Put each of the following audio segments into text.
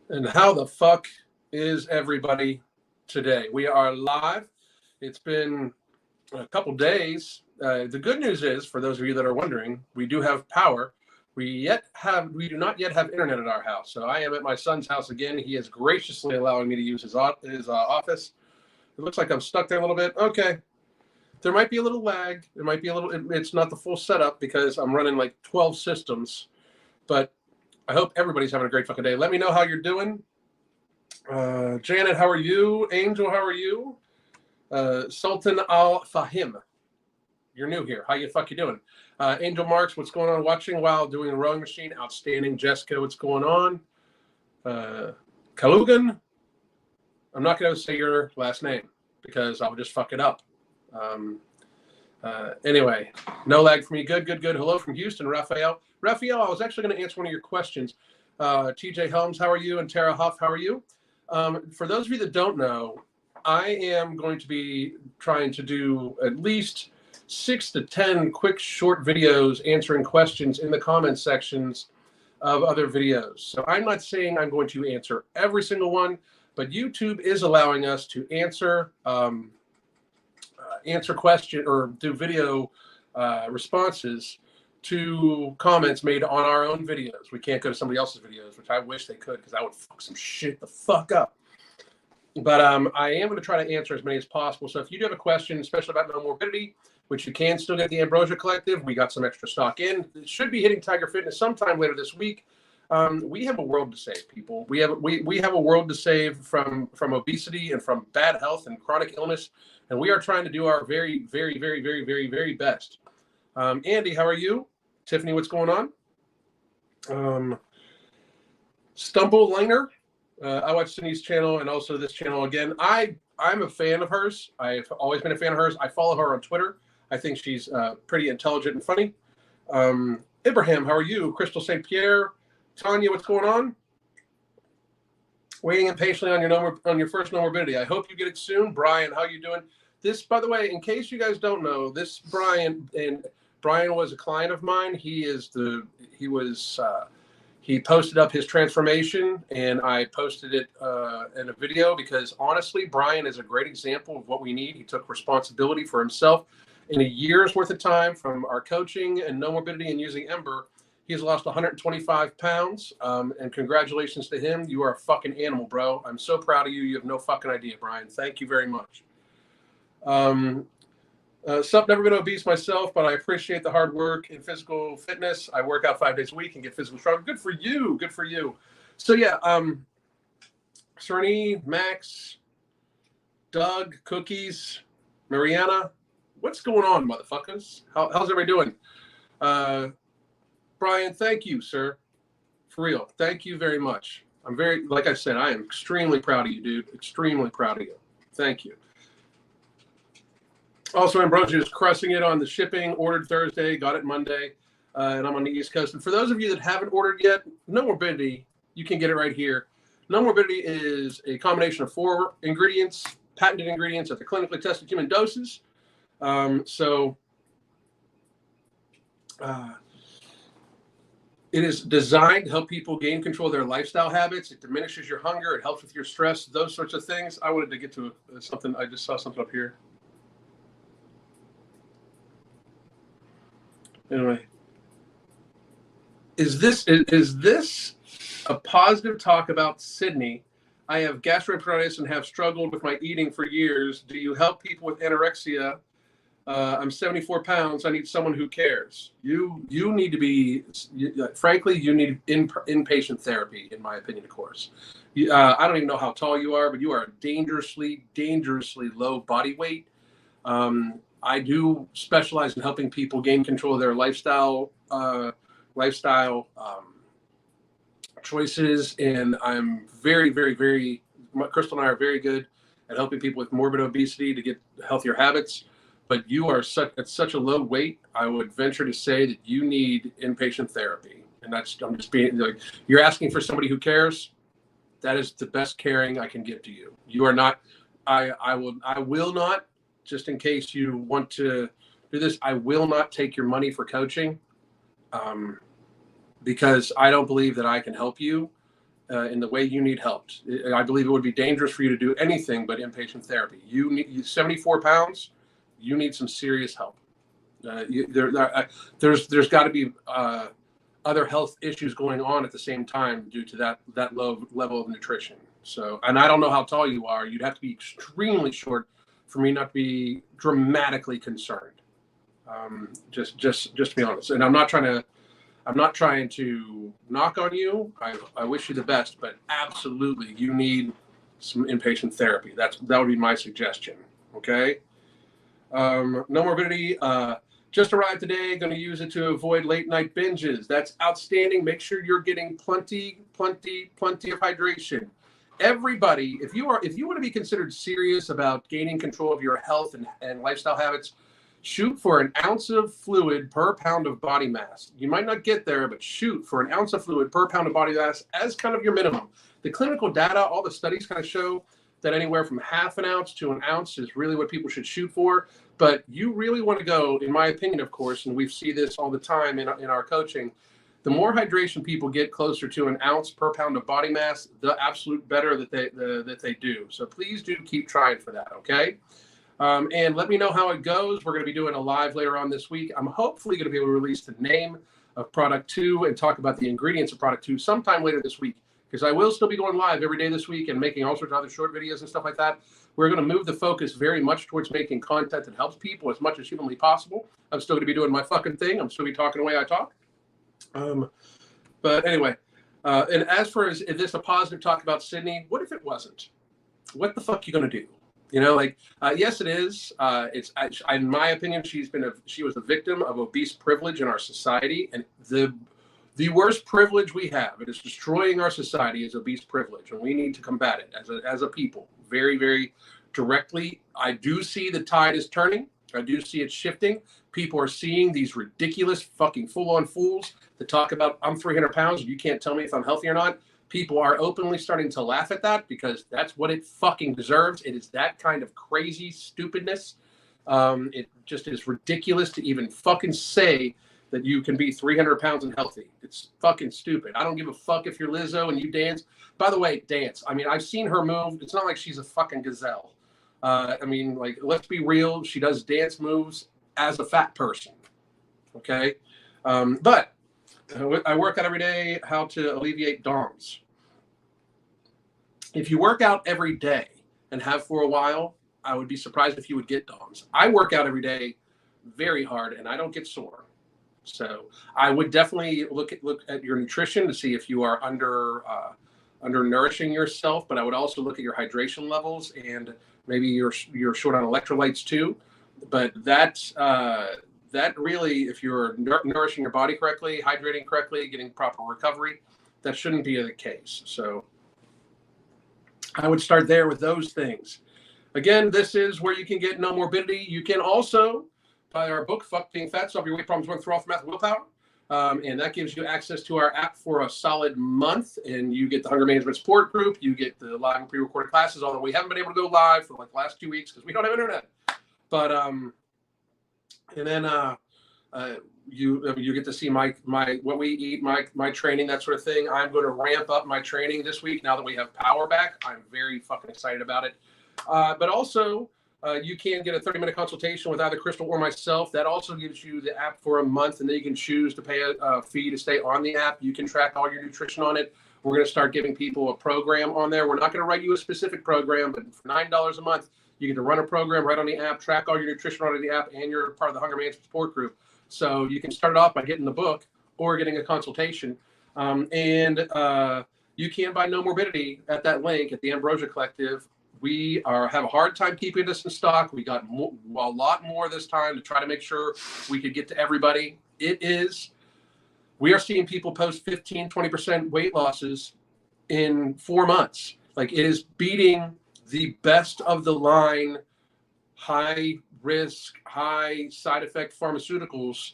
And how the fuck is everybody today? We are live. It's been a couple days. The good news is, for those of you that are wondering, we do have power. We do not yet have internet at our house. So I am at my son's house again. He is graciously allowing me to use his office. It looks like I'm stuck there a little bit. Okay. There might be a little lag. There might be a little. It's not the full setup because I'm running like 12 systems. But I hope everybody's having a great fucking day. Let me know how you're doing. Janet, how are you? Angel, how are you? Sultan Al Fahim, you're new here. How you doing? Angel Marks, what's going on? Watching while doing the rowing machine. Outstanding. Jessica, what's going on? Kalugan, I'm not going to say your last name because I'll just fuck it up. Anyway, no lag for me. Good. Hello from Houston, Raphael. Raphael, I was actually going to answer one of your questions. TJ Helms, how are you? And Tara Huff, how are you? For those of you that don't know, I am going to be trying to do at least 6 to 10 quick short videos answering questions in the comment sections of other videos. So I'm not saying I'm going to answer every single one, but YouTube is allowing us to answer question or do video responses to comments made on our own videos. We can't go to somebody else's videos, which I wish they could because I would fuck some shit the fuck up. But I am going to try to answer as many as possible. So if you do have a question, especially about no morbidity, which you can still get at the Ambrosia Collective, we got some extra stock in. It should be hitting Tiger Fitness sometime later this week. We have a world to save, people. We have a world to save from obesity and from bad health and chronic illness, and we are trying to do our very, very, very, very, very, very best. Andy, how are you? Tiffany, what's going on? Stumble Liner. I watch Cindy's channel and also this channel again. I'm a fan of hers. I've always been a fan of hers. I follow her on Twitter. I think she's pretty intelligent and funny. Ibrahim, how are you? Crystal St. Pierre. Tanya, what's going on? Waiting impatiently on your first no morbidity. I hope you get it soon. Brian, how you doing? This, by the way, in case you guys don't know, this Brian was a client of mine. He posted up his transformation, and I posted it in a video because honestly, Brian is a great example of what we need. He took responsibility for himself in a year's worth of time from our coaching and no morbidity and using Ember. He's lost 125 pounds, and congratulations to him. You are a fucking animal, bro. I'm so proud of you. You have no fucking idea, Brian. Thank you very much. Never been obese myself, but I appreciate the hard work in physical fitness. I work out 5 days a week and get physically strong. Good for you. Good for you. So yeah, Cerny, Max, Doug, Cookies, Mariana, what's going on, motherfuckers? How's everybody doing? Brian, thank you, sir. For real. Thank you very much. Like I said, I am extremely proud of you, dude. Extremely proud of you. Thank you. Also, Ambrosia is crushing it on the shipping. Ordered Thursday, got it Monday, and I'm on the East Coast. And for those of you that haven't ordered yet, No Morbidity, you can get it right here. No Morbidity is a combination of 4 ingredients, patented ingredients at the clinically tested human doses. It is designed to help people gain control of their lifestyle habits. It diminishes your hunger. It helps with your stress, those sorts of things. I wanted to get to something. I just saw something up here. Anyway, is this a positive talk about Sydney? I have gastroenteritis and have struggled with my eating for years. Do you help people with anorexia? I'm 74 pounds. I need someone who cares. You need to be, frankly, you need inpatient therapy, in my opinion, of course. I don't even know how tall you are, but you are dangerously low body weight. I do specialize in helping people gain control of their lifestyle choices, and I'm very, very, very. Crystal and I are very good at helping people with morbid obesity to get healthier habits. But you are at such a low weight, I would venture to say that you need inpatient therapy. And I'm just being like, you're asking for somebody who cares. That is the best caring I can give to you. You are not. I will not. Just in case you want to do this, I will not take your money for coaching because I don't believe that I can help you. in the way you need help. I believe it would be dangerous for you to do anything but inpatient therapy. You need 74 pounds. You need some serious help. There's got to be other health issues going on at the same time due to that low level of nutrition. So, and I don't know how tall you are. You'd have to be extremely short for me not to be dramatically concerned. Just to be honest. And I'm not trying to knock on you. I wish you the best, but absolutely you need some inpatient therapy. That would be my suggestion. Okay. No morbidity. Just arrived today. Going to use it to avoid late night binges. That's outstanding. Make sure you're getting plenty of hydration. Everybody, if you want to be considered serious about gaining control of your health and lifestyle habits, shoot for an ounce of fluid per pound of body mass. You might not get there, but shoot for an ounce of fluid per pound of body mass as kind of your minimum. The clinical data, all the studies kind of show that anywhere from half an ounce to an ounce is really what people should shoot for. But you really want to go, in my opinion, of course, and we see this all the time in our coaching, the more hydration people get closer to an ounce per pound of body mass, the absolute better that they do. So please do keep trying for that, okay? And let me know how it goes. We're going to be doing a live later on this week. I'm hopefully going to be able to release the name of product 2 and talk about the ingredients of product 2 sometime later this week, because I will still be going live every day this week and making all sorts of other short videos and stuff like that. We're going to move the focus very much towards making content that helps people as much as humanly possible. I'm still going to be doing my fucking thing. I'm still going to be talking the way I talk. But anyway, and as for is this a positive talk about Sydney? What if it wasn't? What the fuck you going to do? You know, like, yes, it is. In my opinion, she was a victim of obese privilege in our society, and the worst privilege we have, it is destroying our society, is obese privilege, and we need to combat it as a people very, very directly. I do see the tide is turning. I do see it shifting. People are seeing these ridiculous fucking full-on fools that talk about, I'm 300 pounds and you can't tell me if I'm healthy or not. People are openly starting to laugh at that because that's what it fucking deserves. It is that kind of crazy stupidness. It just is ridiculous to even fucking say that you can be 300 pounds and healthy. It's fucking stupid. I don't give a fuck if you're Lizzo and you dance. By the way, dance. I mean, I've seen her move. It's not like she's a fucking gazelle. I mean, like, let's be real. She does dance moves as a fat person. Okay. But I work out every day how to alleviate DOMS. If you work out every day and have for a while, I would be surprised if you would get DOMS. I work out every day very hard and I don't get sore. So I would definitely look at your nutrition to see if you are undernourishing yourself, but I would also look at your hydration levels, and maybe you're short on electrolytes too. But that really, if you're nourishing your body correctly, hydrating correctly, getting proper recovery, that shouldn't be the case. So I would start there with those things. Again, this is where you can get no morbidity. You can also buy our book, Fuck Being Fat, Solve Your Weight Problems, Run Through Off Math Willpower. And that gives you access to our app for a solid month. And you get the Hunger Management Support Group. You get the live and pre-recorded classes, although we haven't been able to go live for like the last 2 weeks because we don't have internet. But and then you get to see my what we eat, my training, that sort of thing. I'm going to ramp up my training this week now that we have power back. I'm very fucking excited about it. But also, you can get a 30-minute consultation with either Crystal or myself. That also gives you the app for a month, and then you can choose to pay a fee to stay on the app. You can track all your nutrition on it. We're going to start giving people a program on there. We're not going to write you a specific program, but for $9 a month, you get to run a program right on the app, track all your nutrition on the app, and you're part of the Hunger Management Support Group. So you can start it off by getting the book or getting a consultation. And you can buy No Morbidity at that link at the Ambrosia Collective. We have a hard time keeping this in stock. We got a lot more this time to try to make sure we could get to everybody. We are seeing people post 15, 20% weight losses in 4 months. Like, it is beating the best of the line, high risk, high side effect pharmaceuticals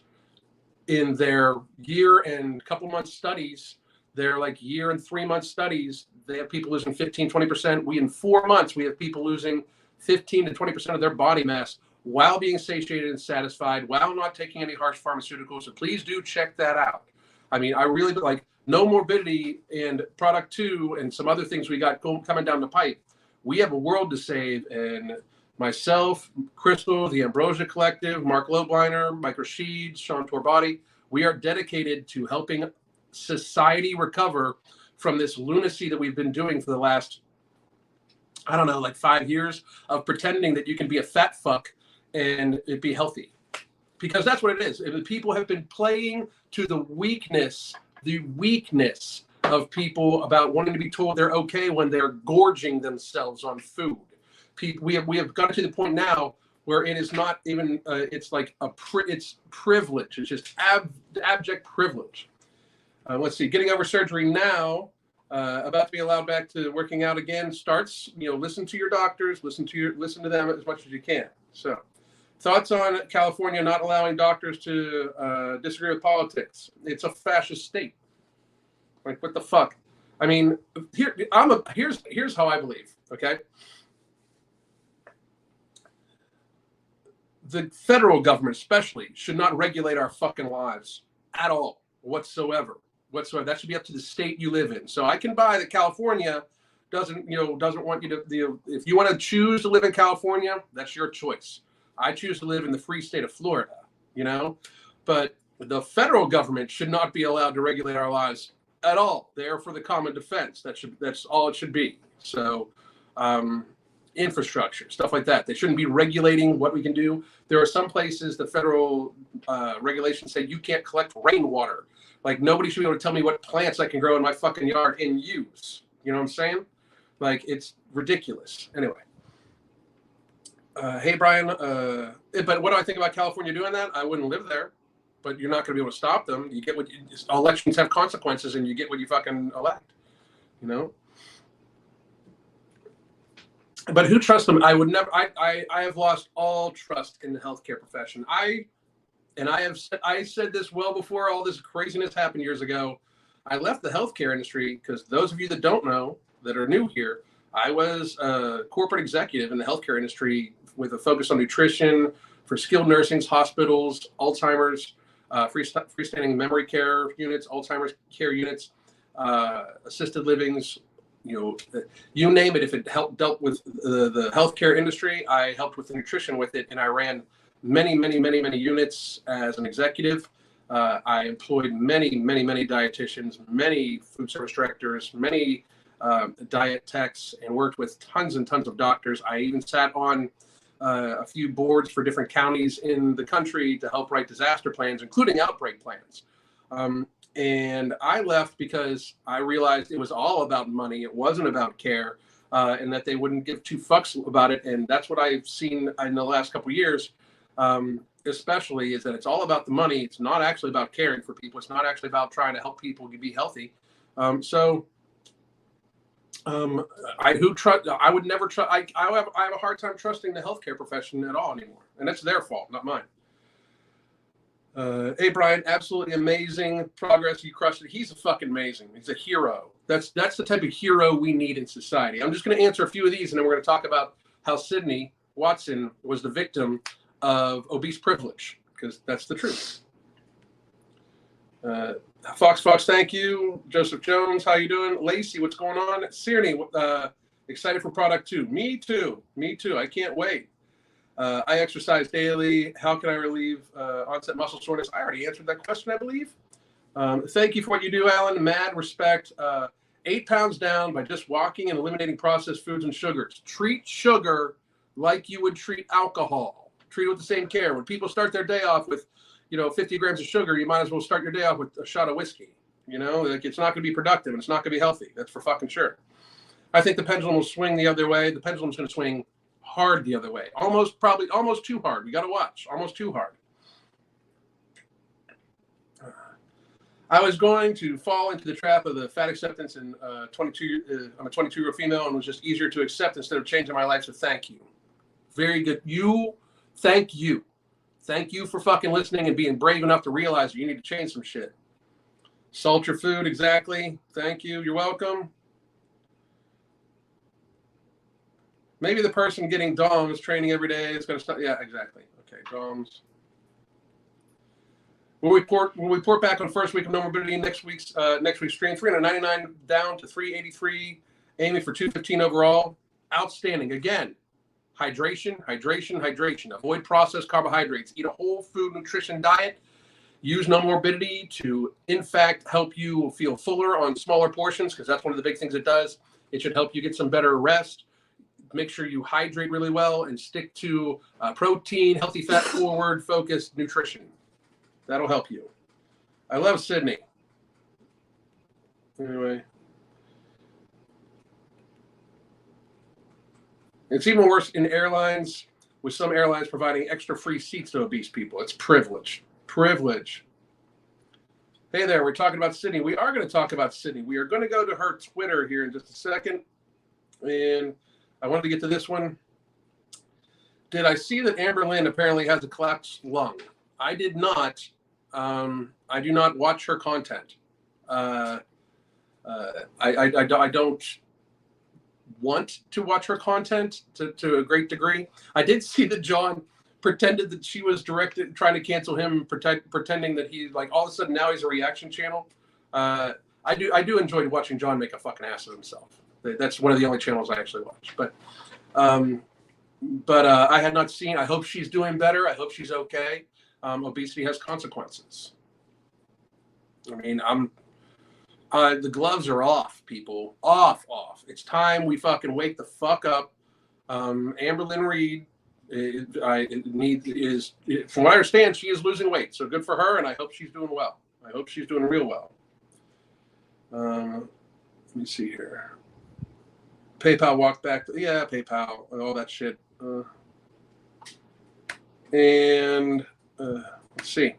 in their year and couple month studies. They're like year and 3 month studies. They have people losing 15, 20%. In 4 months, we have people losing 15 to 20% of their body mass while being satiated and satisfied, while not taking any harsh pharmaceuticals. So please do check that out. I mean, I really like, no morbidity, and product 2 and some other things we got coming down the pipe. We have a world to save, and myself, Crystal, the Ambrosia Collective, Mark Lobliner, Mike Rashid, Sean Torbati, we are dedicated to helping society recover from this lunacy that we've been doing for the last, I don't know, like 5 years of pretending that you can be a fat fuck and it be healthy. Because that's what it is. People have been playing to the weakness of people about wanting to be told they're okay when they're gorging themselves on food. We have gotten to the point now where it is not even, it's like it's privilege. It's just abject privilege. Let's see, getting over surgery now, about to be allowed back to working out again, starts, listen to your doctors, listen to them as much as you can. So, thoughts on California not allowing doctors to disagree with politics? It's a fascist state. Like, what the fuck? I mean, here's how I believe, okay? The federal government especially should not regulate our fucking lives at all, whatsoever. That should be up to the state you live in. So I can buy that California doesn't want you to, if you want to choose to live in California, that's your choice. I choose to live in the free state of Florida, but the federal government should not be allowed to regulate our lives at all. They are for the common defense. That's all it should be. So, infrastructure, stuff like that. They shouldn't be regulating what we can do. There are some places the federal regulations say you can't collect rainwater. Like, nobody should be able to tell me what plants I can grow in my fucking yard and use. You know what I'm saying? Like, it's ridiculous. Anyway. Hey, Brian. But what do I think about California doing that? I wouldn't live there. But you're not going to be able to stop them. You get elections have consequences, and you get what you fucking elect. But who trusts them? I would never. I have lost all trust in the healthcare profession. I said this well before all this craziness happened years ago. I left the healthcare industry because those of you that don't know, that are new here, I was a corporate executive in the healthcare industry with a focus on nutrition for skilled nursing, hospitals, Alzheimer's, freestanding memory care units, Alzheimer's care units, assisted livings, you name it. If it dealt with the healthcare industry, I helped with the nutrition with it, and I ran many units as an executive. I employed many dietitians, many food service directors, many diet techs, and worked with tons and tons of doctors. I even sat on a few boards for different counties in the country to help write disaster plans, including outbreak plans. And I left because I realized it was all about money. It wasn't about care, and that they wouldn't give two fucks about it. And that's what I've seen in the last couple of years, especially, is that it's all about the money. It's not actually about caring for people. It's not actually about trying to help people be healthy. I would never trust. I have a hard time trusting the healthcare profession at all anymore, and that's their fault, not mine. Hey, Brian, absolutely amazing progress. You crushed it. He's a fucking amazing. He's a hero. That's the type of hero we need in society. I'm just going to answer a few of these, and then we're going to talk about how Sydney Watson was the victim of obese privilege, because that's the truth. Fox, thank you. Joseph Jones, how you doing? Lacey, what's going on? Sierney, excited for product 2. Me too. I can't wait. I exercise daily. How can I relieve onset muscle soreness? I already answered that question, I believe. Thank you for what you do, Alan. Mad respect. 8 pounds down by just walking and eliminating processed foods and sugars. Treat sugar like you would treat alcohol. Treat it with the same care. When people start their day off with 50 grams of sugar, you might as well start your day off with a shot of whiskey. Like, it's not going to be productive and it's not going to be healthy. That's for fucking sure. I think the pendulum will swing the other way. The pendulum's going to swing hard the other way. Almost too hard. We got to watch. Almost too hard. I was going to fall into the trap of the fat acceptance in I'm a 22-year-old female, and it was just easier to accept instead of changing my life. So thank you. Very good. Thank you. Thank you for fucking listening and being brave enough to realize you need to change some shit. Salt your food, exactly. Thank you. You're welcome. Maybe the person getting DOMS training every day is going to start. Yeah, exactly. Okay, DOMS. We'll report back on first week of no morbidity next week's stream. 399 down to 383, aiming for 215 overall. Outstanding. Again, hydration, hydration, hydration. Avoid processed carbohydrates. Eat a whole food nutrition diet. Use no morbidity to, in fact, help you feel fuller on smaller portions, because that's one of the big things it does. It should help you get some better rest. Make sure you hydrate really well and stick to protein, healthy fat forward, focused nutrition. That'll help you. I love Sydney. Anyway. It's even worse in airlines, with some airlines providing extra free seats to obese people. It's privilege. Privilege. Hey there, we're talking about Sydney. We are going to talk about Sydney. We are going to go to her Twitter here in just a second. And I wanted to get to this one. Did I see that Amber Lynn apparently has a collapsed lung? I did not. I do not watch her content. I don't want to watch her content to a great degree. I did see that John pretended that she was trying to cancel him, pretending that he's like all of a sudden now he's a reaction channel. I do enjoy watching John make a fucking ass of himself. That's one of the only channels I actually watch. But I had not seen. I hope she's doing better. I hope she's okay. Obesity has consequences. I mean, the gloves are off, people. Off. It's time we fucking wake the fuck up. Amber Lynn Reed, from what I understand, she is losing weight. So good for her, and I hope she's doing well. I hope she's doing real well. Let me see here. PayPal walked back. Yeah, PayPal, all that shit. Let's see.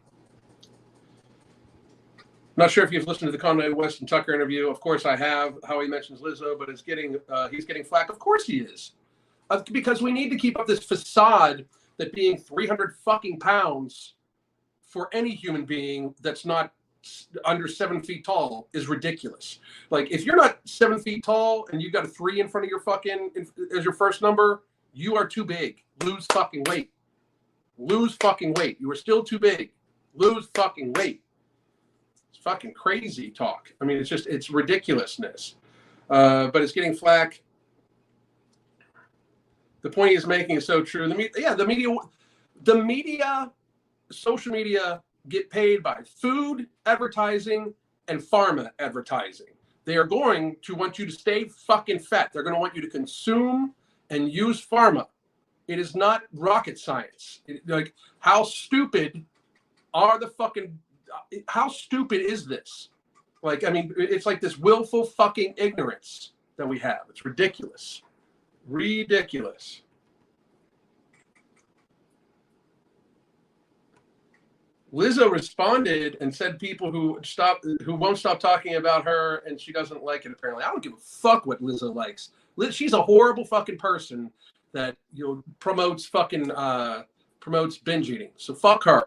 Not sure if you've listened to the Conway West and Tucker interview. Of course I have. How he mentions Lizzo, but he's getting flack. Of course he is. Because we need to keep up this facade that being 300 fucking pounds for any human being that's not under 7 feet tall is ridiculous. Like, if you're not 7 feet tall and you got a 3 in front of your fucking as your first number, you are too big. Lose fucking weight. Lose fucking weight. You are still too big. Lose fucking weight. It's fucking crazy talk. I mean, it's ridiculousness. But it's getting flack. The point he's making is so true. The media, social media get paid by food advertising and pharma advertising. They are going to want you to stay fucking fat. They're going to want you to consume and use pharma. It is not rocket science. Like, how stupid is this? Like, I mean, it's like this willful fucking ignorance that we have. It's ridiculous. Ridiculous. Lizzo responded and said people who won't stop talking about her, and she doesn't like it apparently. I don't give a fuck what Lizzo likes. She's a horrible fucking person that promotes binge eating. So fuck her.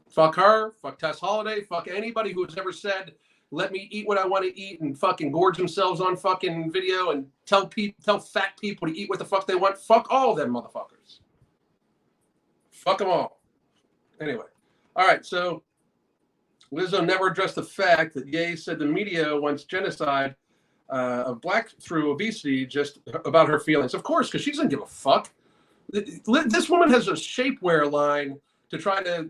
Fuck her. Fuck Tess Holiday. Fuck anybody who has ever said, let me eat what I want to eat and fucking gorge themselves on fucking video and tell fat people to eat what the fuck they want. Fuck all of them motherfuckers. Fuck them all. Anyway. All right, so Lizzo never addressed the fact that Ye said the media wants genocide of black through obesity just about her feelings. Of course, because she doesn't give a fuck. This woman has a shapewear line to try to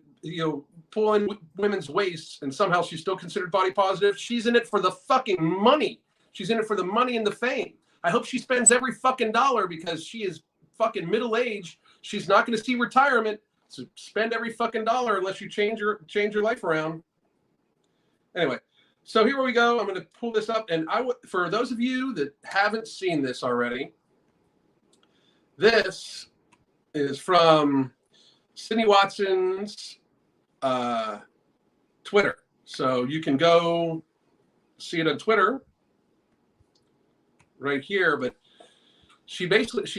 pull in women's waists, and somehow she's still considered body positive. She's in it for the fucking money. She's in it for the money and the fame. I hope she spends every fucking dollar, because she is fucking middle-aged. She's not going to see retirement. So spend every fucking dollar unless you change your life around. Anyway, so here we go. I'm going to pull this up, and for those of you that haven't seen this already, this is from Sydney Watson's Twitter. So you can go see it on Twitter right here. But she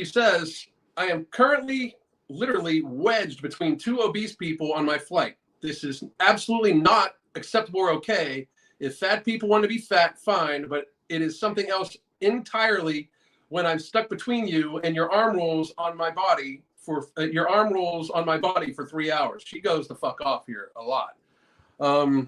says, I am currently literally wedged between 2 obese people on my flight. This is absolutely not acceptable or okay. If fat people want to be fat, fine, but it is something else entirely when I'm stuck between you and your arm rolls on my body for 3 hours. She goes the fuck off here a lot. I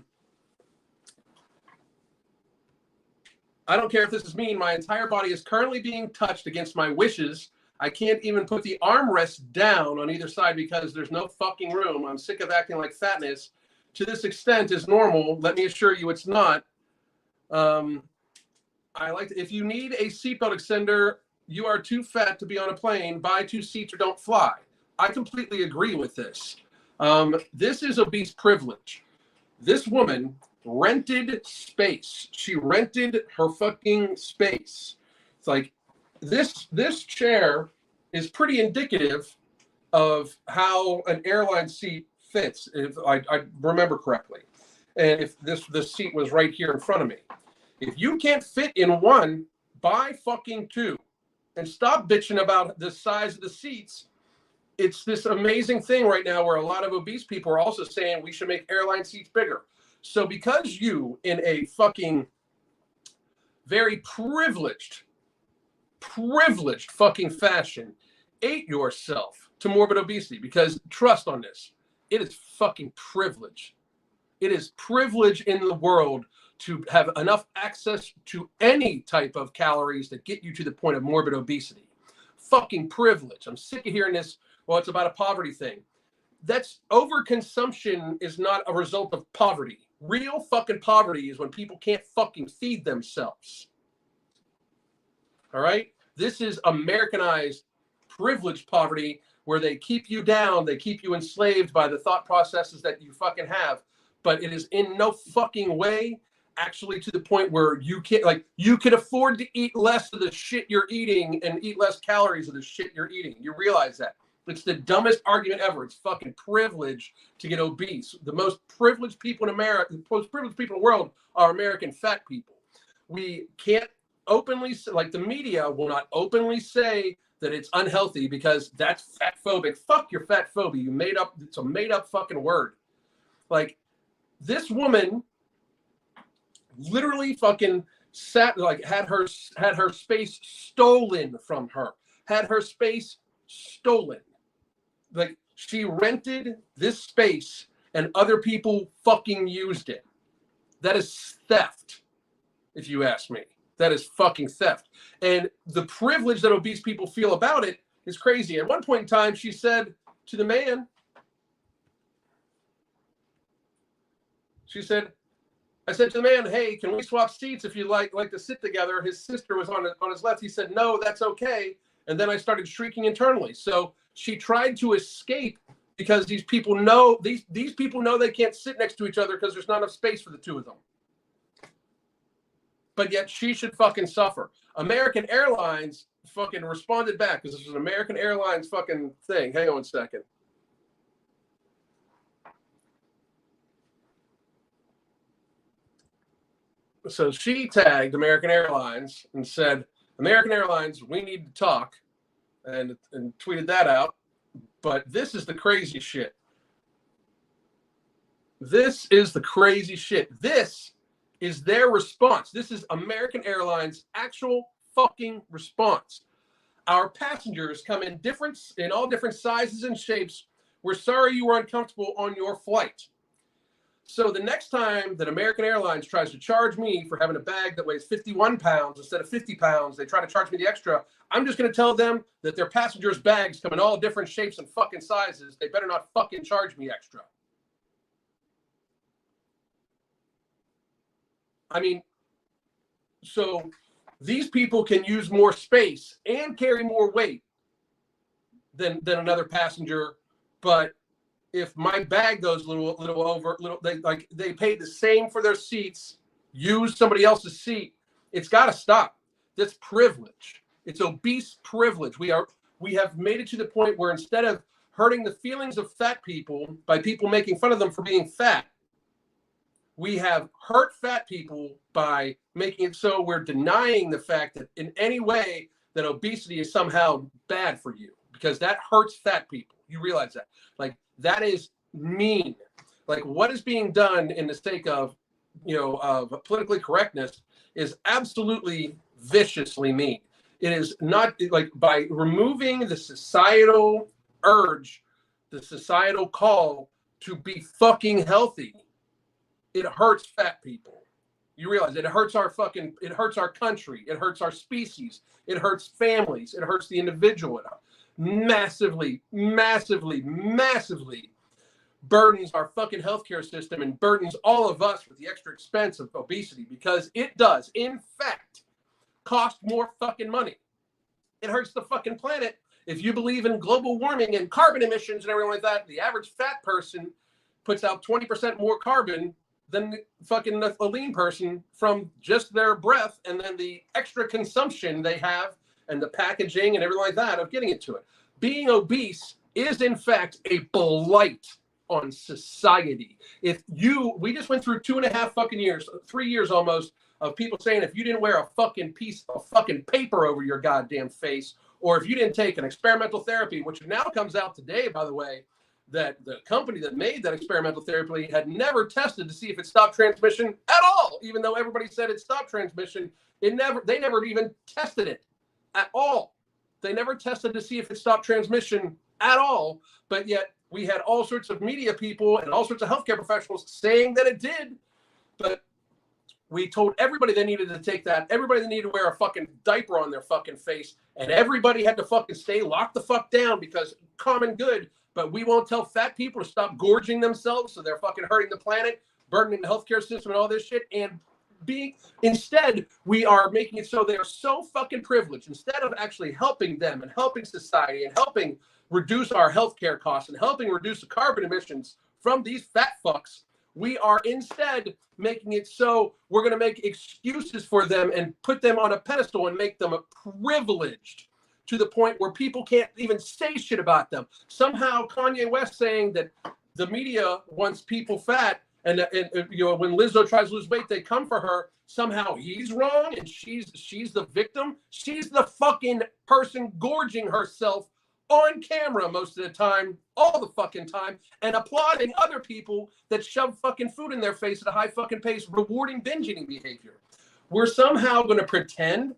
don't care if this is mean. My entire body is currently being touched against my wishes. I can't even put the armrest down on either side because there's no fucking room. I'm sick of acting like fatness. To this extent is normal. Let me assure you it's not. If you need a seatbelt extender, you are too fat to be on a plane. Buy 2 seats or don't fly. I completely agree with this. This is obese privilege. This woman rented space. She rented her fucking space. It's like this chair is pretty indicative of how an airline seat fits, if I remember correctly. And if the seat was right here in front of me. If you can't fit in one, buy fucking 2. And stop bitching about the size of the seats. It's this amazing thing right now where a lot of obese people are also saying we should make airline seats bigger. So because you, in a fucking very privileged fucking fashion, ate yourself to morbid obesity, because trust on this, it is fucking privilege. It is privilege in the world to have enough access to any type of calories that get you to the point of morbid obesity. Fucking privilege. I'm sick of hearing this. Well, it's about a poverty thing. That's overconsumption is not a result of poverty. Real fucking poverty is when people can't fucking feed themselves. All right? This is Americanized privileged poverty where they keep you down. They keep you enslaved by the thought processes that you fucking have. But it is in no fucking way actually to the point where you can't, like, you can afford to eat less of the shit you're eating and eat less calories of the shit you're eating. You realize that. It's the dumbest argument ever. It's fucking privilege to get obese. The most privileged people in America, the most privileged people in the world are American fat people. We can't openly, like the media will not openly say that it's unhealthy because that's fat phobic. Fuck your fat phobia. You made up, it's a made up fucking word. Like, this woman literally fucking sat, like, had her space stolen from her. Had her space stolen. Like, she rented this space and other people fucking used it. That is theft, if you ask me. That is fucking theft. And the privilege that obese people feel about it is crazy. At one point in time, she said to the man, I said to the man, hey, can we swap seats if you like to sit together? His sister was on his left. He said, no, that's okay. And then I started shrieking internally. So she tried to escape because these people know these people know they can't sit next to each other because there's not enough space for the two of them. But yet she should fucking suffer. American Airlines fucking responded back because this was an American Airlines fucking thing. Hang on a second. So she tagged American Airlines and said, American Airlines, we need to talk, and tweeted that out. But this is the crazy shit. This is the crazy shit. This is their response. This is American Airlines' actual fucking response. Our passengers come in all different sizes and shapes. We're sorry you were uncomfortable on your flight. So the next time that American Airlines tries to charge me for having a bag that weighs 51 pounds instead of 50 pounds, they try to charge me the extra. I'm just going to tell them that their passengers' bags come in all different shapes and fucking sizes. They better not fucking charge me extra. I mean, so these people can use more space and carry more weight than another passenger, but if my bag goes a little over, they paid the same for their seats, use somebody else's seat. It's got to stop. That's privilege. It's obese privilege. We have made it to the point where instead of hurting the feelings of fat people by people making fun of them for being fat, we have hurt fat people by making it so we're denying the fact that in any way that obesity is somehow bad for you, because that hurts fat people. You realize that? Like, that is mean. Like, what is being done in the sake of, of politically correctness is absolutely viciously mean. It is not like by removing the societal urge, the societal call to be fucking healthy. it hurts fat people. You realize it hurts our country. It hurts our species. It hurts families. It hurts the individual. It massively, massively, massively burdens our fucking healthcare system and burdens all of us with the extra expense of obesity, because it does, in fact, cost more fucking money. It hurts the fucking planet. If you believe in global warming and carbon emissions and everything like that, the average fat person puts out 20% more carbon than fucking a lean person from just their breath and then the extra consumption they have and the packaging and everything like that of getting it to it. Being obese is, in fact, a blight on society. We just went through 2.5 fucking years, 3 years almost, of people saying if you didn't wear a fucking piece of fucking paper over your goddamn face, or if you didn't take an experimental therapy, which now comes out today, by the way, that the company that made that experimental therapy had never tested to see if it stopped transmission at all, even though everybody said it stopped transmission. They never even tested it at all. They never tested to see if it stopped transmission at all, but yet we had all sorts of media people and all sorts of healthcare professionals saying that it did, but we told everybody they needed to take that. Everybody needed to wear a fucking diaper on their fucking face, and everybody had to fucking stay locked the fuck down because common good. But we won't tell fat people to stop gorging themselves, so they're fucking hurting the planet, burdening the healthcare system and all this shit. And instead, we are making it so they are so fucking privileged. Instead of actually helping them and helping society and helping reduce our healthcare costs and helping reduce the carbon emissions from these fat fucks, we are instead making it so we're going to make excuses for them and put them on a pedestal and make them privileged to the point where people can't even say shit about them. Somehow Kanye West saying that the media wants people fat, and you know, when Lizzo tries to lose weight, they come for her. Somehow he's wrong and she's the victim. She's the fucking person gorging herself on camera most of the time, all the fucking time, and applauding other people that shove fucking food in their face at a high fucking pace, rewarding binge eating behavior. We're somehow going to pretend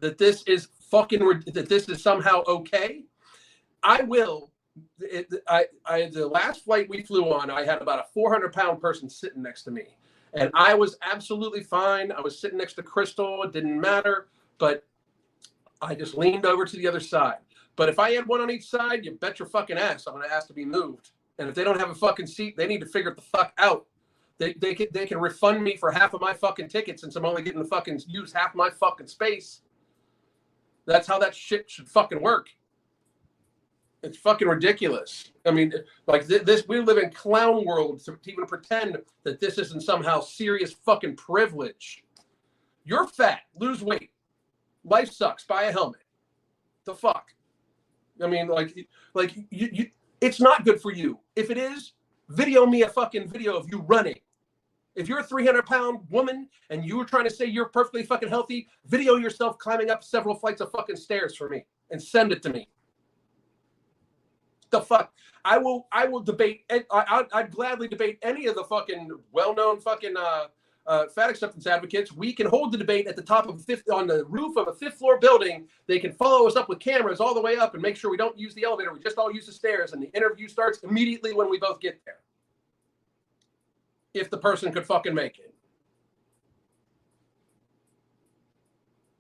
that this is somehow okay. The last flight we flew on, I had about a 400-pound person sitting next to me, and I was absolutely fine. I was sitting next to Crystal. It didn't matter, but I just leaned over to the other side. But if I had one on each side, you bet your fucking ass I'm going to ask to be moved. And if they don't have a fucking seat, they need to figure it the fuck out. They can refund me for half of my fucking ticket since I'm only getting to fucking use half my fucking space. That's how that shit should fucking work. It's fucking ridiculous. I mean, like this, we live in clown world to even pretend that this isn't somehow serious fucking privilege. You're fat, lose weight. Life sucks, buy a helmet. The fuck? I mean, you it's not good for you. If it is, video me a fucking video of you running. If you're a 300-pound woman and you were trying to say you're perfectly fucking healthy, video yourself climbing up several flights of fucking stairs for me and send it to me. The fuck? I will debate. I'd gladly debate any of the fucking well-known fucking fat acceptance advocates. We can hold the debate at the top of on the roof of a 5th floor building. They can follow us up with cameras all the way up and make sure we don't use the elevator. We just all use the stairs, and the interview starts immediately when we both get there. If the person could fucking make it.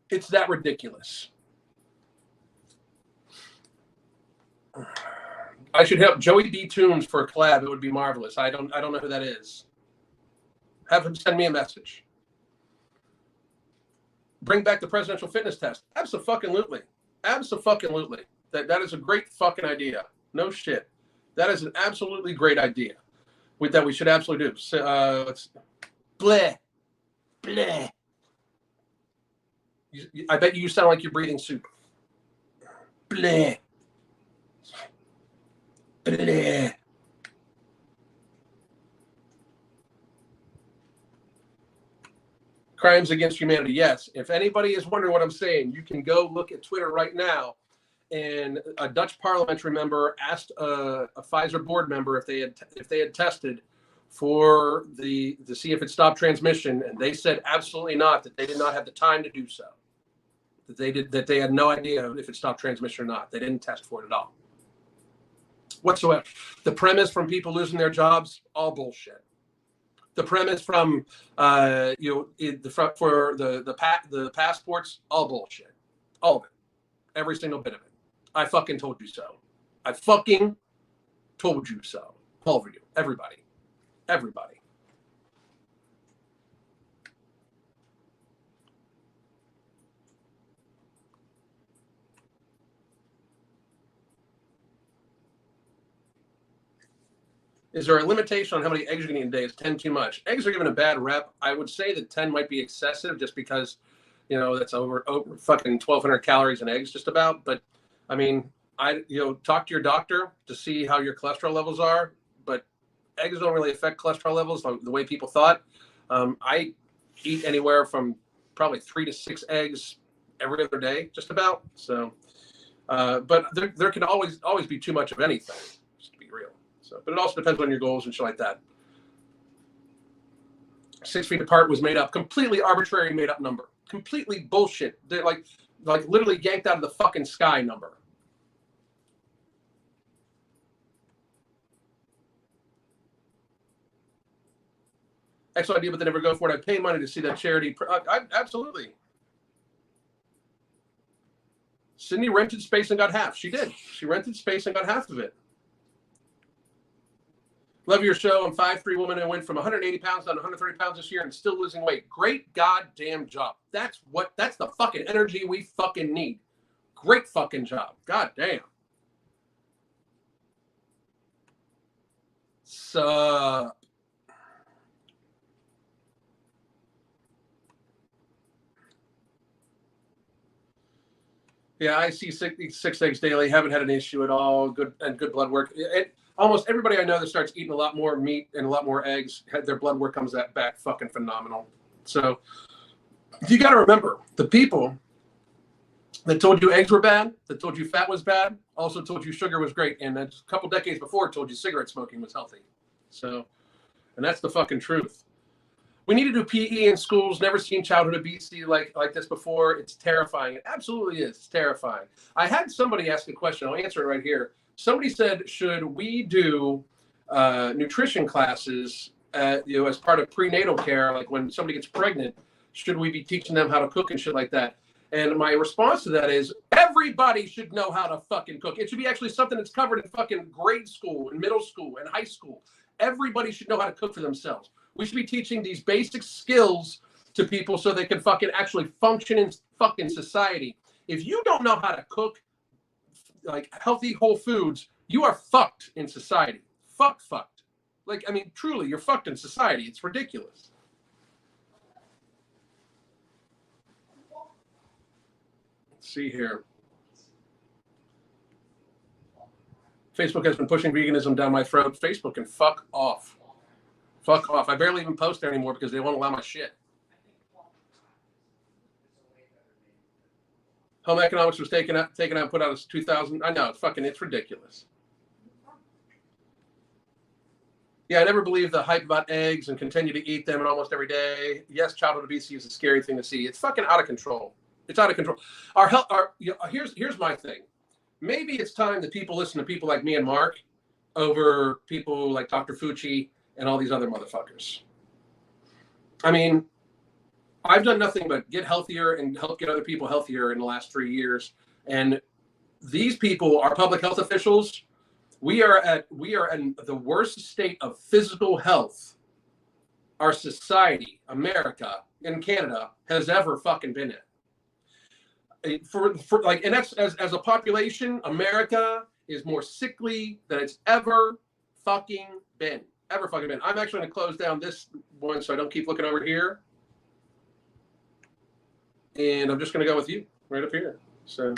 It's that ridiculous. I should help Joey B. Toombs for a collab. It would be marvelous. I don't know who that is. Have him send me a message. Bring back the presidential fitness test. Absolutely. Absolutely. That is a great fucking idea. No shit. That is an absolutely great idea. That we should absolutely do. So, let's bleh. I bet you sound like you're breathing soup. Bleh. Bleh. Crimes against humanity. Yes. If anybody is wondering what I'm saying, you can go look at Twitter right now. And a Dutch parliamentary member asked a Pfizer board member if they had tested to see if it stopped transmission, and they said absolutely not. That they did not have the time to do so. That they had no idea if it stopped transmission or not. They didn't test for it at all, whatsoever. The premise from people losing their jobs, all bullshit. The premise from for the passports, all bullshit, all of it, every single bit of it. I fucking told you so. I fucking told you so. All of you, everybody. Is there a limitation on how many eggs you can eat in a day? Is 10 too much? Eggs are given a bad rep. I would say that 10 might be excessive just because, that's over fucking 1,200 calories in eggs just about. But, I mean, talk to your doctor to see how your cholesterol levels are. But eggs don't really affect cholesterol levels the way people thought. I eat anywhere from probably 3 to 6 eggs every other day, just about. So, but there can always be too much of anything, just to be real. So, but it also depends on your goals and shit like that. 6 feet apart was made up, completely arbitrary, made up number, completely bullshit. They're like literally yanked out of the fucking sky number. Excellent idea, but they never go for it. I pay money to see that charity. Absolutely. Sydney rented space and got half. She did. She rented space and got half of it. Love your show. I'm 5'3" woman and went from 180 pounds down to 130 pounds this year and still losing weight. Great goddamn job. That's the fucking energy we fucking need. Great fucking job. God damn. Sup. Yeah, I see 6 eggs daily. Haven't had an issue at all. Good blood work. Almost everybody I know that starts eating a lot more meat and a lot more eggs, their blood work comes back fucking phenomenal. So you got to remember, the people that told you eggs were bad, that told you fat was bad, also told you sugar was great, and a couple decades before told you cigarette smoking was healthy. So, and that's the fucking truth. We need to do PE in schools. Never seen childhood obesity like this before. It's terrifying. It absolutely is. It's terrifying. I had somebody ask a question. I'll answer it right here. Somebody said, should we do nutrition classes, as part of prenatal care, like when somebody gets pregnant, should we be teaching them how to cook and shit like that? And my response to that is, everybody should know how to fucking cook. It should be actually something that's covered in fucking grade school and middle school and high school. Everybody should know how to cook for themselves. We should be teaching these basic skills to people so they can fucking actually function in fucking society. If you don't know how to cook like healthy whole foods, you are fucked in society. Fucked. Like, I mean, truly, you're fucked in society. It's ridiculous. Let's see here. Facebook has been pushing veganism down my throat. Facebook can fuck off. Fuck off. I barely even post there anymore because they won't allow my shit. Home economics was taken out, put out as 2000. I know, it's ridiculous. Yeah, I never believed the hype about eggs and continue to eat them almost every day. Yes, childhood obesity is a scary thing to see. It's fucking out of control. It's out of control. Our health. Here's my thing. Maybe it's time that people listen to people like me and Mark over people like Dr. Fucci and all these other motherfuckers. I mean, I've done nothing but get healthier and help get other people healthier in the last 3 years. And these people are public health officials. We are in the worst state of physical health our society, America, and Canada has ever fucking been in. For and that's as a population, America is more sickly than it's ever fucking been. I'm actually going to close down this one so I don't keep looking over here. And I'm just going to go with you right up here. So,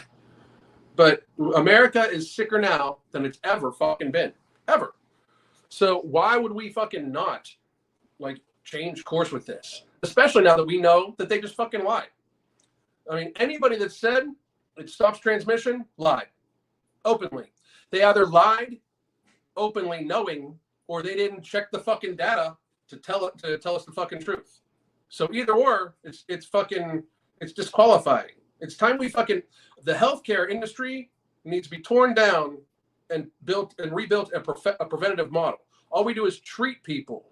but America is sicker now than it's ever fucking been. Ever. So why would we fucking not like change course with this? Especially now that we know that they just fucking lied. I mean, anybody that said it stops transmission lied openly. They either lied openly knowing, or they didn't check the fucking data to tell us the fucking truth. So either or, it's disqualifying. It's time the healthcare industry needs to be torn down and built and rebuilt a preventative model. All we do is treat people.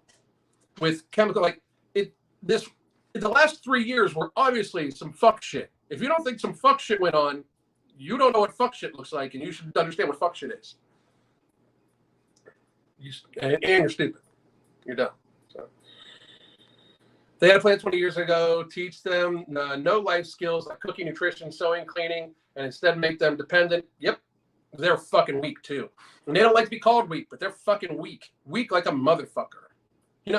with chemical, like it. This the last 3 years were obviously some fuck shit. If you don't think some fuck shit went on, you don't know what fuck shit looks like, and you should understand what fuck shit is. And you're stupid. You're dumb. So. They had a plan 20 years ago, teach them no life skills like cooking, nutrition, sewing, cleaning, and instead make them dependent. Yep, they're fucking weak too. And they don't like to be called weak, but they're fucking weak. Weak like a motherfucker. You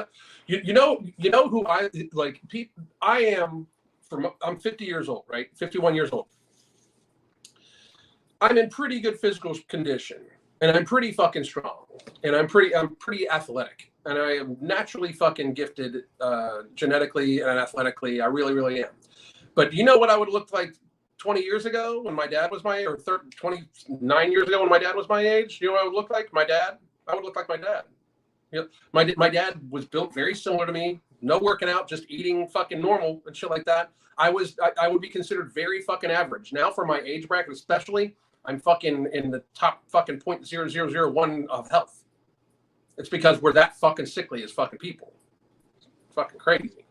know who I like. I'm 50 years old, right? 51 years old. I'm in pretty good physical condition, and I'm pretty fucking strong, and I'm pretty athletic, and I am naturally fucking gifted genetically and athletically. I really, really am. But you know what I would look like 20 years ago when my dad was my, or 29 years ago when my dad was my age? You know what I would look like? My dad? I would look like my dad. You know, my dad was built very similar to me. No working out, just eating fucking normal and shit like that. I would be considered very fucking average. Now for my age bracket especially, I'm fucking in the top fucking 0.0001 of health. It's because we're that fucking sickly as fucking people. It's fucking crazy.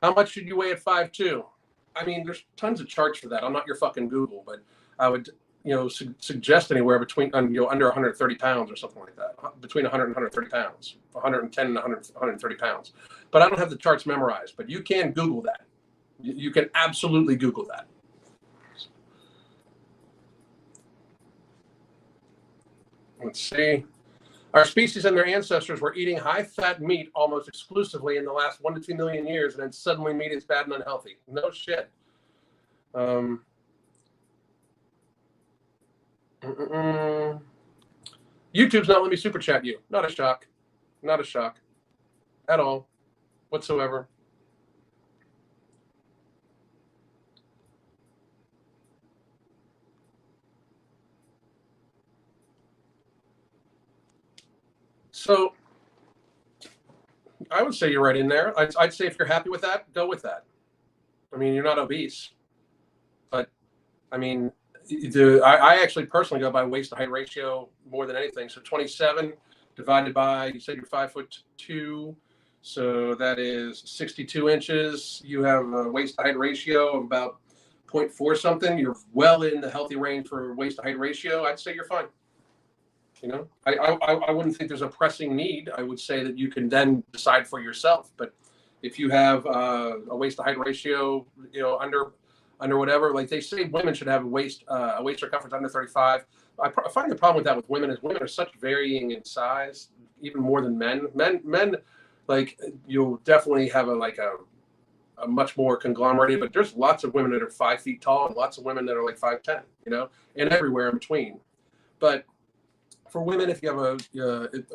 How much should you weigh at 5'2"? I mean, there's tons of charts for that. I'm not your fucking Google, but I would, suggest anywhere between, under 130 pounds or something like that. Between 100 and 130 pounds, 110 and 130 pounds. But I don't have the charts memorized, but you can Google that. You can absolutely Google that. Let's see. Our species and their ancestors were eating high-fat meat almost exclusively in the last 1 to 2 million years, and then suddenly meat is bad and unhealthy. No shit. YouTube's not letting me super chat you. Not a shock. Not a shock. At all. Whatsoever. So I would say you're right in there. I'd say if you're happy with that, go with that. I mean, you're not obese. But, I mean, I actually personally go by waist to height ratio more than anything. So 27 divided by, you said you're 5'2", so that is 62 inches. You have a waist to height ratio of about 0.4 something. You're well in the healthy range for waist to height ratio. I'd say you're fine. I wouldn't think there's a pressing need. I would say that you can then decide for yourself. But if you have a waist to height ratio, under whatever, like they say, women should have a waist circumference under 35. I find the problem with that with women is women are such varying in size, even more than men. Men, like you'll definitely have a much more conglomerated. But there's lots of women that are 5 feet tall and lots of women that are like 5'10", and everywhere in between. But for women, if you have a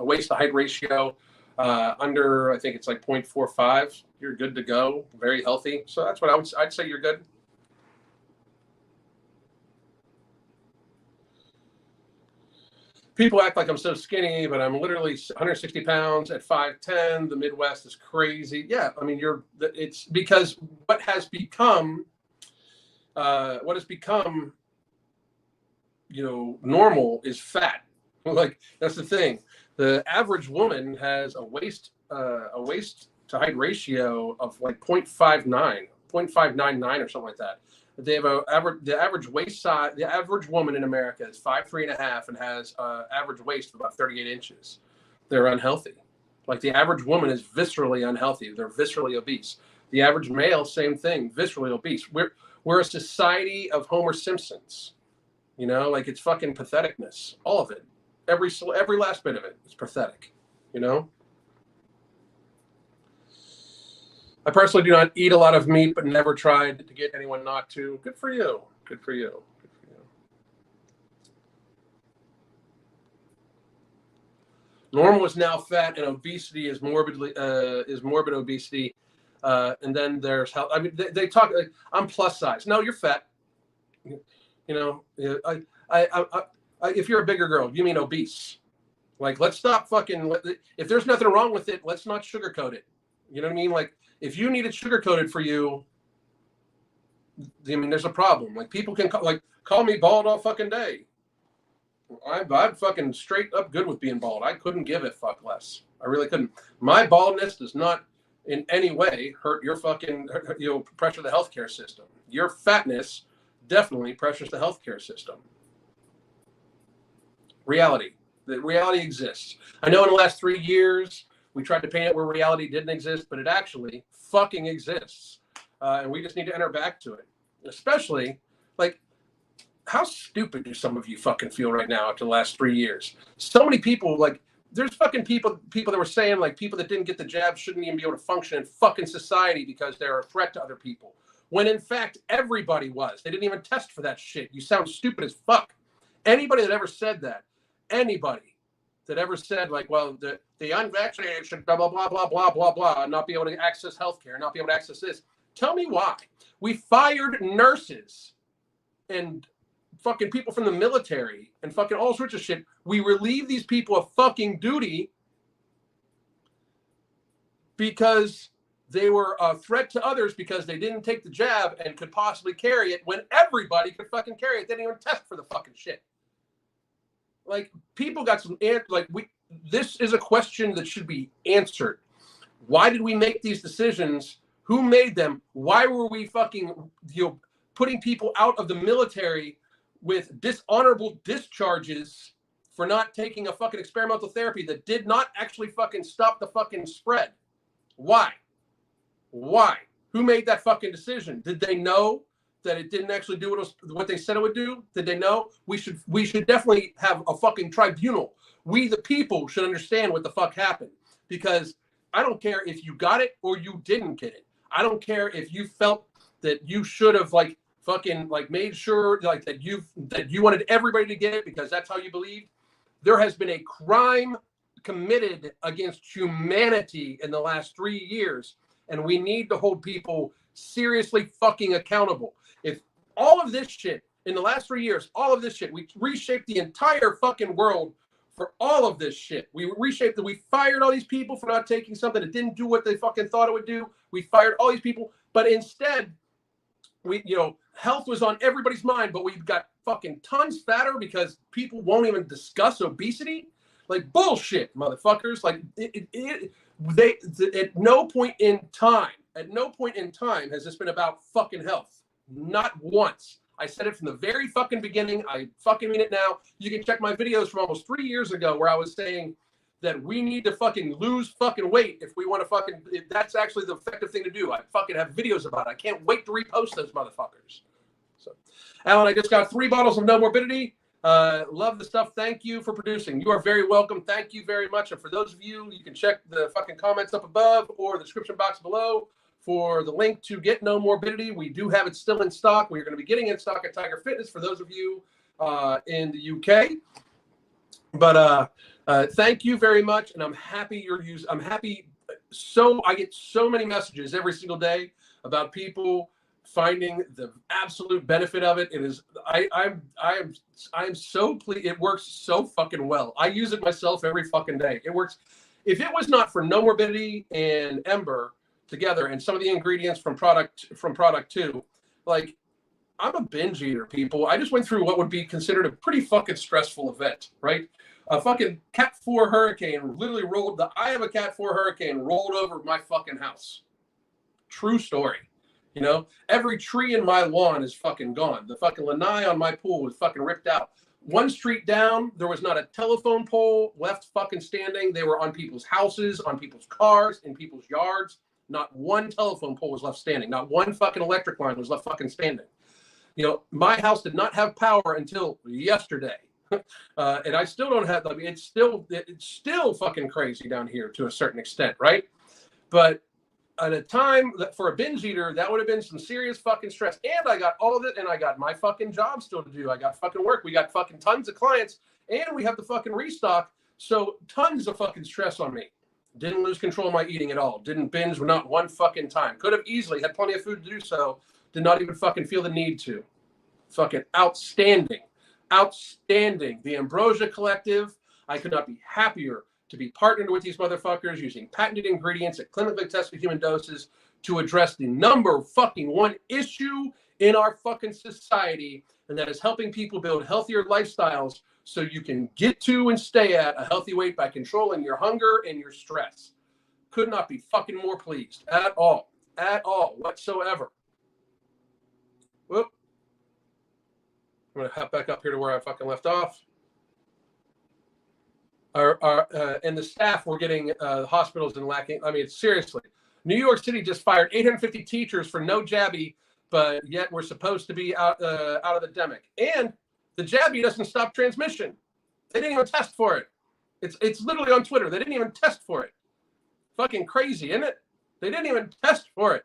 waist to height ratio under, I think it's like 0.45, you're good to go. Very healthy. So that's what I'd say you're good. People act like I'm so skinny, but I'm literally 160 pounds at 5'10". The Midwest is crazy. Yeah, I mean, it's because what has become, normal is fat. Like that's the thing. The average woman has a waist to height ratio of like 0.59 or something like that. They have the average waist size. The average woman in America is 5'3.5" and has average waist of about 38 inches. They're unhealthy. Like the average woman is viscerally unhealthy. They're viscerally obese. The average male, same thing, viscerally obese. We're a society of Homer Simpsons. Like it's fucking patheticness. All of it. Every last bit of it is pathetic, I personally do not eat a lot of meat, but never tried to get anyone not to. Good for you. Good for you. Good for you. Normal is now fat, and obesity is morbid obesity. And then there's health. I mean, they talk. Like, I'm plus size. No, you're fat. If you're a bigger girl, you mean obese. Like, let's stop fucking. If there's nothing wrong with it, let's not sugarcoat it. You know what I mean? Like, if you need it sugarcoated for you, I mean, there's a problem. Like, people can call me bald all fucking day. I'm fucking straight up good with being bald. I couldn't give a fuck less. I really couldn't. My baldness does not in any way hurt your fucking, pressure the healthcare system. Your fatness definitely pressures the healthcare system. Reality. The reality exists. I know in the last 3 years we tried to paint it where reality didn't exist, but it actually fucking exists, and we just need to enter back to it. Especially, like, how stupid do some of you fucking feel right now after the last 3 years? So many people, like, there's fucking people that were saying, like, people that didn't get the jab shouldn't even be able to function in fucking society because they're a threat to other people. When in fact, everybody was. They didn't even test for that shit. You sound stupid as fuck. Anybody that ever said that, anybody that ever said, like, well, the unvaccinated should blah, blah, blah, blah, blah, blah, blah, and not be able to access healthcare, not be able to access this. Tell me why. We fired nurses and fucking people from the military and fucking all sorts of shit. We relieve these people of fucking duty because they were a threat to others because they didn't take the jab and could possibly carry it when everybody could fucking carry it. They didn't even test for the fucking shit. Like, people got some, this is a question that should be answered. Why did we make these decisions? Who made them? Why were we fucking, putting people out of the military with dishonorable discharges for not taking a fucking experimental therapy that did not actually fucking stop the fucking spread? Why? Who made that fucking decision? Did they know that it didn't actually do what they said it would do? Did they know? We should definitely have a fucking tribunal. We, the people, should understand what the fuck happened, because I don't care if you got it or you didn't get it. I don't care if you felt that you should have fucking made sure that you wanted everybody to get it because that's how you believed. There has been a crime committed against humanity in the last 3 years, and we need to hold people seriously fucking accountable. If all of this shit in the last 3 years, all of this shit, we reshaped the entire fucking world for all of this shit. We reshaped it. We fired all these people for not taking something that didn't do what they fucking thought it would do. We fired all these people, but instead, health was on everybody's mind, but we've got fucking tons fatter because people won't even discuss obesity. Like, bullshit, motherfuckers. Like, at no point in time has this been about fucking health. Not once. I said it from the very fucking beginning. I fucking mean it now. You can check my videos from almost 3 years ago where I was saying that we need to fucking lose fucking weight if we want to fucking, if that's actually the effective thing to do. I fucking have videos about it. I can't wait to repost those motherfuckers. So, Alan, I just got 3 bottles of No Morbidity. Love the stuff. Thank you for producing. You are very welcome. Thank you very much. And for those of you, you can check the fucking comments up above or the description box below for the link to get No Morbidity. We do have it still in stock. We're going to be getting in stock at Tiger Fitness for those of you in the UK. But thank you very much, and I'm happy you're using. I'm happy. So I get so many messages every single day about people finding the absolute benefit of it. It is. I am so pleased. It works so fucking well. I use it myself every fucking day. It works. If it was not for No Morbidity and Ember together and some of the ingredients from product 2, like, I'm a binge eater, people. I just went through what would be considered a pretty fucking stressful event, right? A fucking Cat 4 hurricane literally rolled, the eye of a Cat 4 hurricane rolled over my fucking house. True story. Every tree in my lawn is fucking gone. The fucking lanai on my pool was fucking ripped out. One street down, there was not a telephone pole left fucking standing. They were on people's houses, on people's cars, in people's yards. Not one telephone pole was left standing. Not one fucking electric line was left fucking standing. My house did not have power until yesterday. And I still don't have, it's still fucking crazy down here to a certain extent, right? But at a time that for a binge eater, that would have been some serious fucking stress. And I got all of it, and I got my fucking job still to do. I got fucking work. We got fucking tons of clients, and we have the fucking restock. So tons of fucking stress on me. Didn't lose control of my eating at all. Didn't binge not one fucking time. Could have easily had plenty of food to do so. Did not even fucking feel the need to. Fucking outstanding. Outstanding. The Ambrosia Collective. I could not be happier to be partnered with these motherfuckers using patented ingredients at clinically tested human doses to address the number fucking one issue in our fucking society and that is helping people build healthier lifestyles so you can get to and stay at a healthy weight by controlling your hunger and your stress. Could not be fucking more pleased at all whatsoever. Whoop. I'm going to hop back up here to where I fucking left off. And the staff were getting hospitals and lacking. I mean, seriously, New York City just fired 850 teachers for no jabby, but yet we're supposed to be out of the demic. And the jabby doesn't stop transmission. They didn't even test for it. It's literally on Twitter. They didn't even test for it. Fucking crazy, isn't it? They didn't even test for it.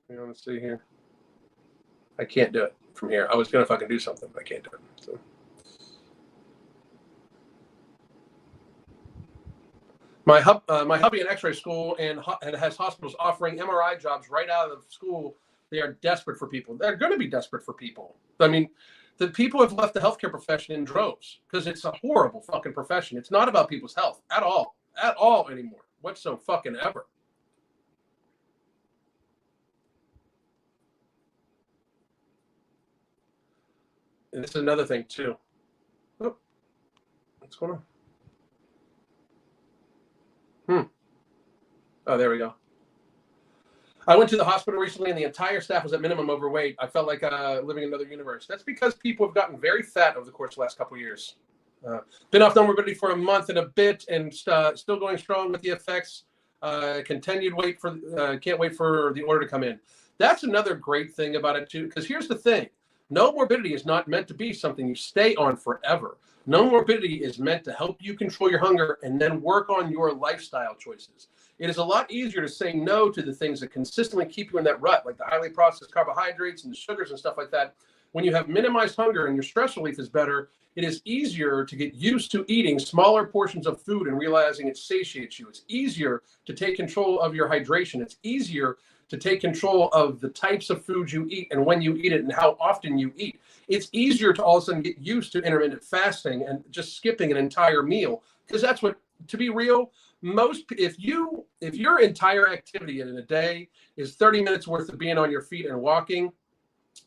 You want to see here? I can't do it from here. I was gonna fucking do something, but I can't do it. So. My hubby in X-ray school and has hospitals offering MRI jobs right out of school. They are desperate for people. They're going to be desperate for people. I mean, the people have left the healthcare profession in droves because it's a horrible fucking profession. It's not about people's health at all anymore. Whatsoever fucking ever. And this is another thing too. Oh, what's going on? Oh, there we go. I went to the hospital recently and the entire staff was at minimum overweight. I felt like living in another universe. That's because people have gotten very fat over the course of the last couple of years. Been off mobility for a month and a bit and still going strong with the effects. Can't wait for the order to come in. That's another great thing about it too, because here's the thing. No morbidity is not meant to be something you stay on forever. No morbidity is meant to help you control your hunger and then work on your lifestyle choices. It is a lot easier to say no to the things that consistently keep you in that rut, like the highly processed carbohydrates and the sugars and stuff like that. When you have minimized hunger and your stress relief is better, it is easier to get used to eating smaller portions of food and realizing it satiates you. It's easier to take control of your hydration. It's easier to take control of the types of foods you eat and when you eat it and how often you eat. It's easier to all of a sudden get used to intermittent fasting and just skipping an entire meal, because that's what, to be real, if your entire activity in a day is 30 minutes worth of being on your feet and walking,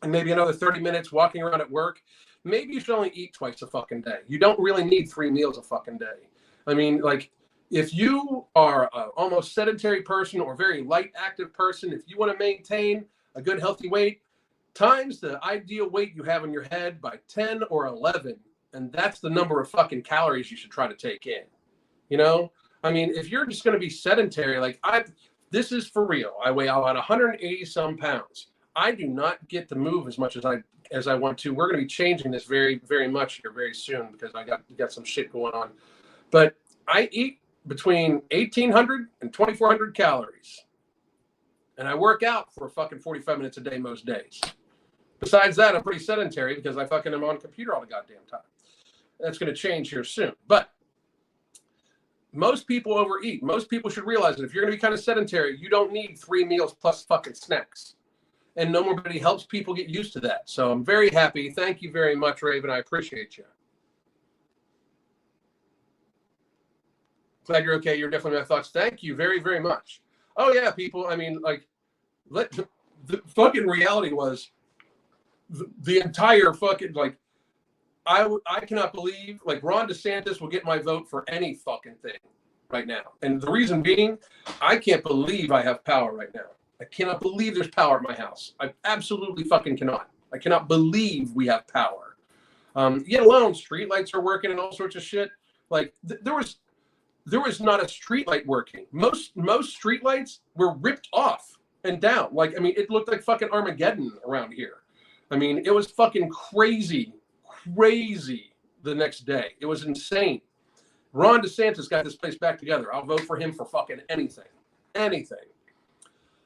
and maybe another 30 minutes walking around at work, maybe you should only eat twice a fucking day. You don't really need 3 meals a fucking day. I mean, like, if you are an almost sedentary person or very light active person, if you want to maintain a good healthy weight, times the ideal weight you have in your head by 10 or 11, and that's the number of fucking calories you should try to take in. You know, I mean, if you're just going to be sedentary, like this is for real. I weigh about 180 some pounds. I do not get to move as much as I want to. We're going to be changing this very, very much here very soon because I got some shit going on. But I eat between 1,800 and 2,400 calories. And I work out for fucking 45 minutes a day most days. Besides that, I'm pretty sedentary because I fucking am on a computer all the goddamn time. That's going to change here soon. But most people overeat. Most people should realize that if you're going to be kind of sedentary, you don't need 3 meals plus fucking snacks. And no morbidity helps people get used to that. So I'm very happy. Thank you very much, Raven. I appreciate you. Glad you're okay. You're definitely my thoughts. Thank you very, very much. Oh, yeah, people. I mean, like, the fucking reality was the entire fucking, like, I cannot believe, like, Ron DeSantis will get my vote for any fucking thing right now. And the reason being, I can't believe I have power right now. I cannot believe there's power at my house. I absolutely fucking cannot. I cannot believe we have power. Yet alone, streetlights are working and all sorts of shit. Like, there was not a streetlight working. Most streetlights were ripped off and down. Like, I mean, it looked like fucking Armageddon around here. I mean, it was fucking crazy the next day. It was insane. Ron DeSantis got this place back together. I'll vote for him for fucking anything.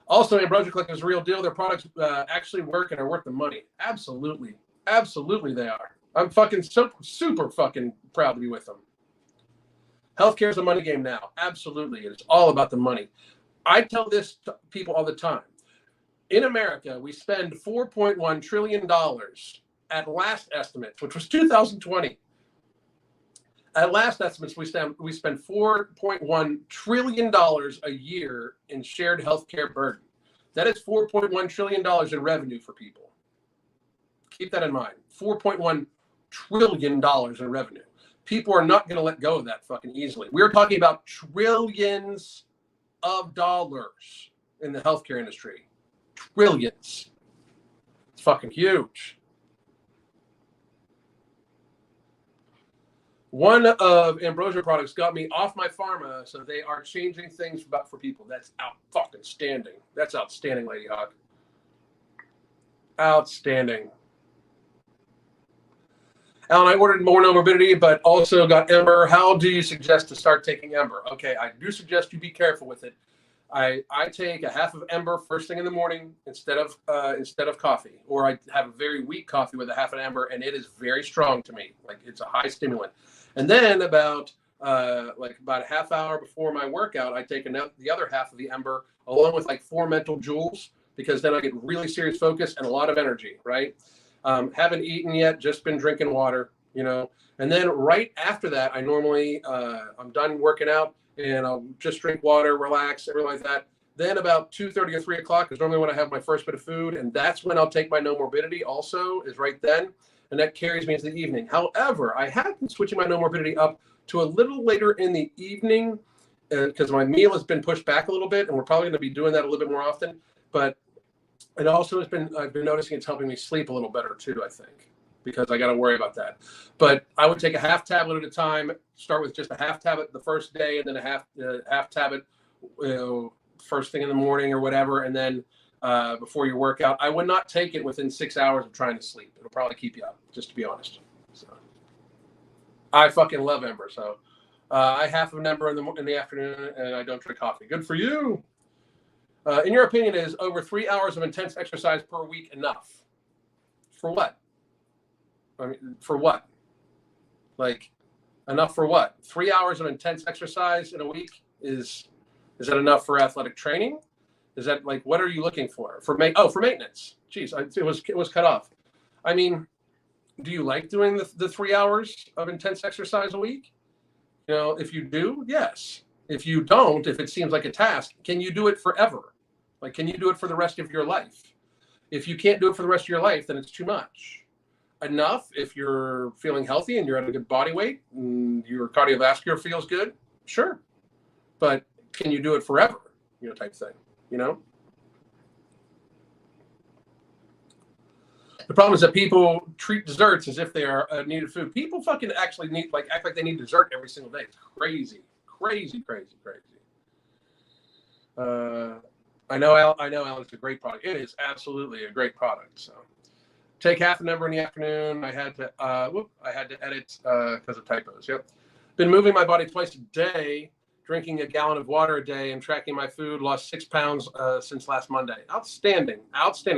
Also, Ambrosia Clinic is a real deal. Their products actually work and are worth the money. Absolutely they are. I'm fucking super fucking proud to be with them. Healthcare is a money game now. Absolutely. It's all about the money. I tell this to people all the time. In America, we spend $4.1 trillion at last estimates, which was 2020. At last estimates, we spend $4.1 trillion a year in shared healthcare burden. That is $4.1 trillion in revenue for people. Keep that in mind. $4.1 trillion in revenue. People are not going to let go of that fucking easily. We're talking about trillions of dollars in the healthcare industry. Trillions. It's fucking huge. One of Ambrosia products got me off my pharma, so they are changing things for people. That's fucking standing. That's outstanding, Lady Hawk. Outstanding. Alan, I ordered more No Morbidity, but also got Ember. How do you suggest to start taking Ember? Okay, I do suggest you be careful with it. I take a half of Ember first thing in the morning instead of coffee, or I have a very weak coffee with a half an Ember, and it is very strong to me. Like, it's a high stimulant. And then about a half hour before my workout, I take the other half of the Ember along with like 4 mental joules, because then I get really serious focus and a lot of energy, right? Haven't eaten yet, just been drinking water, you know. And then right after that, I normally, I'm done working out and I'll just drink water, relax, everything like that. Then about 2:30 or 3 o'clock is normally when I have my first bit of food. And that's when I'll take my No Morbidity also, is right then. And that carries me into the evening. However, I have been switching my No Morbidity up to a little later in the evening because my meal has been pushed back a little bit. And we're probably going to be doing that a little bit more often. But it also I've been noticing it's helping me sleep a little better too, I think, because I got to worry about that. But I would take a half tablet at a time, start with just a half tablet the first day, and then a half tablet, first thing in the morning or whatever. And then before your workout, I would not take it within 6 hours of trying to sleep. It'll probably keep you up, just to be honest. So I fucking love Ember. So I half of an Ember in the afternoon, and I don't drink coffee. Good for you. In your opinion, is over 3 hours of intense exercise per week enough? For what? I mean, for what? Like, enough for what? 3 hours of intense exercise in a week is that enough for athletic training? Is that like, what are you looking for? For maintenance. Jeez, it was cut off. I mean, do you like doing the 3 hours of intense exercise a week? You know, if you do, yes. If you don't, if it seems like a task, can you do it forever? Like, can you do it for the rest of your life? If you can't do it for the rest of your life, then it's too much. Enough if you're feeling healthy and you're at a good body weight and your cardiovascular feels good, sure. But can you do it forever? You know, type thing, you know? The problem is that people treat desserts as if they are needed food. People fucking actually act like they need dessert every single day. It's crazy. Crazy. I know, Alan, it's a great product. It is absolutely a great product. So, take half an Ember in the afternoon. I had to edit because of typos. Yep. Been moving my body twice a day, drinking a gallon of water a day, and tracking my food. Lost 6 pounds since last Monday. Outstanding.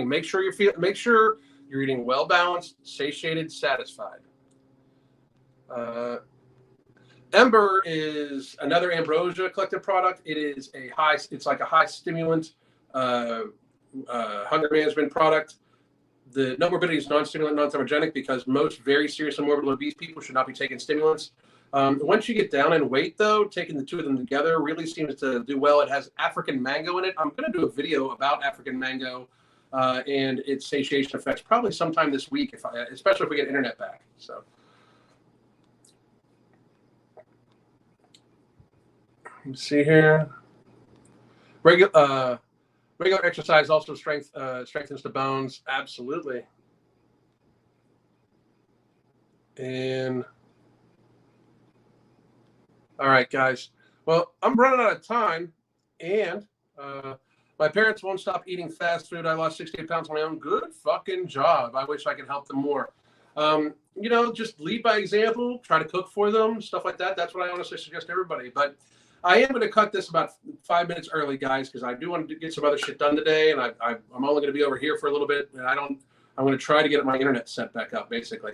Make sure you're eating well balanced, satiated, satisfied. Ember is another Ambrosia Collective product. It's like a high stimulant hunger management product. The No Morbidity is non-stimulant, non-thermogenic, because most very serious and morbidly obese people should not be taking stimulants. Once you get down in weight, though, taking the two of them together really seems to do well. It has African mango in it. I'm going to do a video about African mango and its satiation effects probably sometime this week, especially if we get internet back. So. Let's see here. Regular exercise also strengthens the bones. Absolutely. And all right, guys. Well, I'm running out of time, and my parents won't stop eating fast food. I lost 68 pounds on my own. Good fucking job. I wish I could help them more. You know, just lead by example. Try to cook for them, stuff like that. That's what I honestly suggest to everybody. But I am going to cut this about 5 minutes early, guys, because I do want to get some other shit done today, and I'm only going to be over here for a little bit, and I'm going to try to get my internet set back up, basically.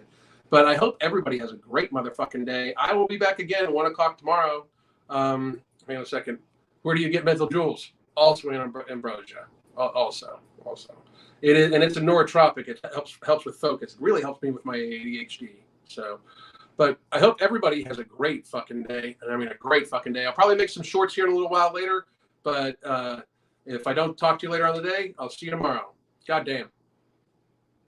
But I hope everybody has a great motherfucking day. I will be back again at 1 o'clock tomorrow. Hang on a second. Where do you get mental jewels? Also in Ambrosia. Also. It is, and it's a neurotropic. It helps with focus. It really helps me with my ADHD. So. But I hope everybody has a great fucking day. And I mean, a great fucking day. I'll probably make some shorts here in a little while later. But If I don't talk to you later on the day, I'll see you tomorrow. God damn.